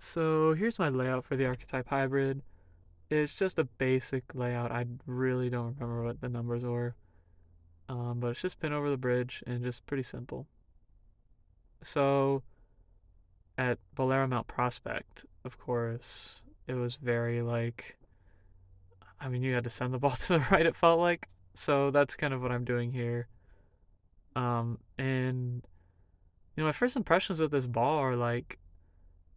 So here's my layout for the Archetype Hybrid. It's just a basic layout. I really don't remember what the numbers were. But it's just pin over the bridge and just pretty simple. So at Bolero Mount Prospect, of course, it was very like, I mean, you had to send the ball to the right, it felt like. So that's kind of what I'm doing here. And, my first impressions with this ball are like,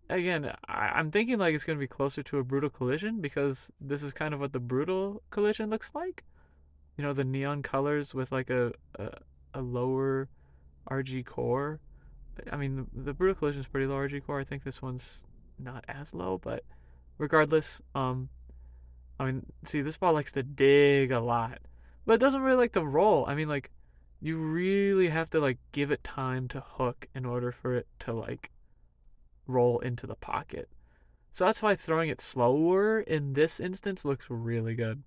again, I'm thinking like it's going to be closer to a brutal collision because this is kind of what the brutal collision looks like. The neon colors with like a lower RG core. I mean, the brutal collision is pretty low RG core. I think this one's not as low, but regardless, I mean, see, this ball likes to dig a lot, but it doesn't really like to roll. I mean, like, you really have to like give it time to hook in order for it to like roll into the pocket. So that's why throwing it slower in this instance looks really good.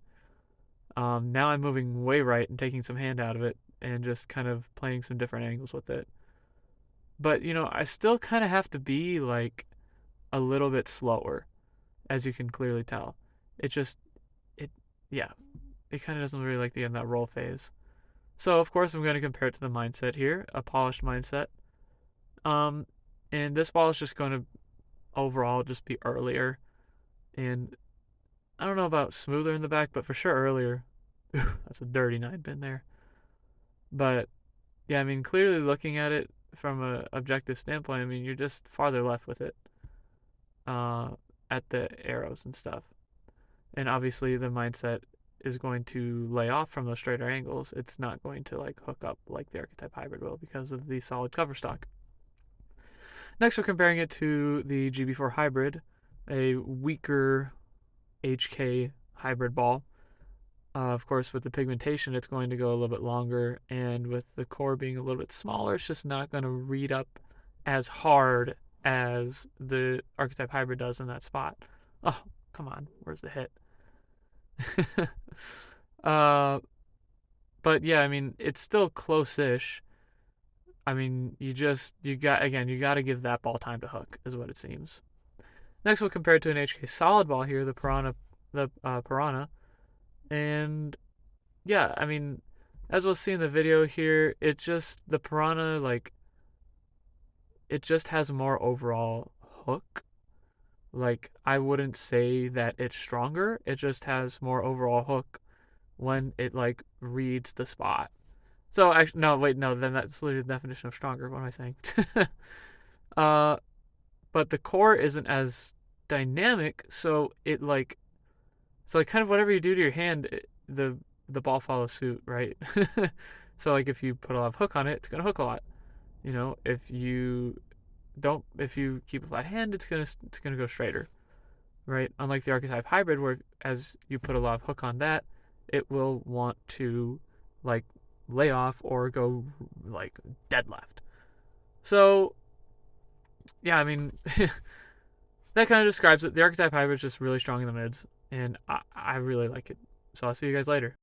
Now I'm moving way right and taking some hand out of it and just kind of playing some different angles with it. But, I still kind of have to be like a little bit slower, as you can clearly tell. It just, it, yeah, it kind of doesn't really like to get in that roll phase. So, of course, I'm going to compare it to the mindset here, a polished mindset. Um, and this ball is just going to overall just be earlier. And I don't know about smoother in the back, but for sure earlier. That's a dirty 9 pin there. But yeah, I mean, clearly looking at it from a objective standpoint, I mean, you're just farther left with it uh, at the arrows and stuff. And obviously, the mindset is going to lay off from those straighter angles. It's not going to like hook up like the Archetype Hybrid will because of the solid cover stock. Next, we're comparing it to the GB4 Hybrid, a weaker HK hybrid ball. Of course, with the pigmentation, it's going to go a little bit longer, and with the core being a little bit smaller, it's just not going to read up as hard as the Archetype Hybrid does in that spot. Oh, come on, where's the hit? uh, but yeah, I mean, it's still close-ish. I mean, you got to give that ball time to hook, is what it seems. Next, we'll compare it to an HK solid ball here, the Piranha, and yeah, I mean, as we'll see in the video here, the Piranha, like, it just has more overall hook. Like, I wouldn't say that it's stronger. It just has more overall hook when it, like, reads the spot. So, actually, no, wait, no, then that's literally the definition of stronger. What am I saying? uh, but the core isn't as dynamic, so like kind of whatever you do to your hand, the ball follows suit, right? So like if you put a lot of hook on it, it's gonna hook a lot. If you keep a flat hand, it's gonna go straighter, right? Unlike the Archetype Hybrid, where as you put a lot of hook on that, it will want to like lay off or go like dead left. So yeah, I mean that kind of describes it. The Archetype Hybrid is just really strong in the mids, and I really like it. So I'll see you guys later.